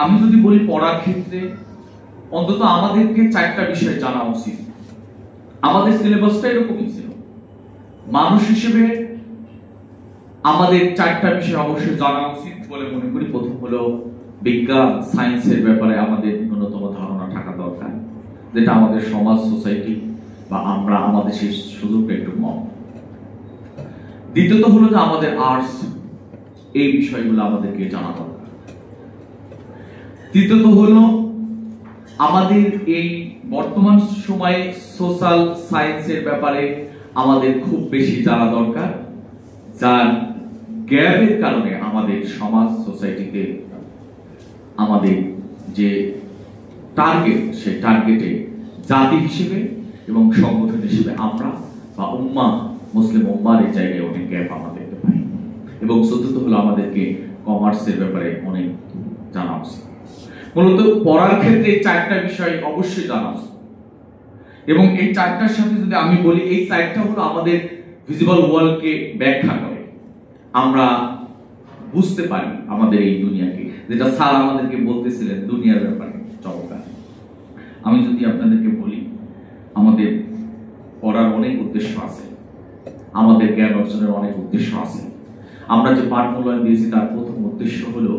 আমি যদি বলি পড়ার ক্ষেত্রে অন্তত আমাদেরকে 4টা বিষয় জানা উচিত। আমাদের সিলেবাসটা এরকমই ছিল। মানুষ হিসেবে আমাদের 4টা বিষয় অবশ্যই জানা উচিত বলে মনে করি। প্রথম হলো বিজ্ঞান, সায়েন্সের ব্যাপারে আমাদের ন্যূনতম ধারণা থাকা দরকার, যেটা আমাদের সমাজ, সোসাইটি বা আমরা আমাদের সেই সুযোগটা একটু কম। দ্বিতীয়ত হলো যে আমাদের আর্টস, এই বিষয়গুলো আমাদেরকে জানা দরকার। তৃতীয়ত হলো আমাদের এই বর্তমান সময়ে সোশ্যাল সায়েন্সের ব্যাপারে আমাদের খুব বেশি জানা দরকার, যার গ্যাপের কারণে আমাদের সমাজ, সোসাইটিতে আমাদের যে টার্গেট, সেই টার্গেটে জাতি হিসেবে এবং সংগঠন হিসেবে আমরা বা উম্মাহ, মুসলিম উম্মার এই জায়গায় অনেক গ্যাপ আমরা দেখতে পাই। এবং চতুর্থ হলো আমাদেরকে কমার্সের ব্যাপারে অনেক জানা উচিত। মূলত পড়ার ক্ষেত্রে এই 4টা বিষয় অবশ্যই জানা উচিত। এবং এই 4টার সাথে যদি আমি বলি, এই 4টা হলো আমাদের ভিজিবল ওয়ার্ল্ডকে ব্যাখ্যা করে। আমরা বুঝতে পারি আমাদের এই দুনিয়াকে, যেটা স্যার আমাদেরকে বলতেছিলেন দুনিয়ার ব্যাপারে চমৎকার। আমি যদি আপনাদেরকে বলি, আমাদের পড়ার অনেক উদ্দেশ্য আছে, আমাদের জ্ঞান অর্জনের অনেক উদ্দেশ্য আছে। আমরা যে পাঠ মূল্যায়ন দিয়েছি তার প্রথম উদ্দেশ্য হলো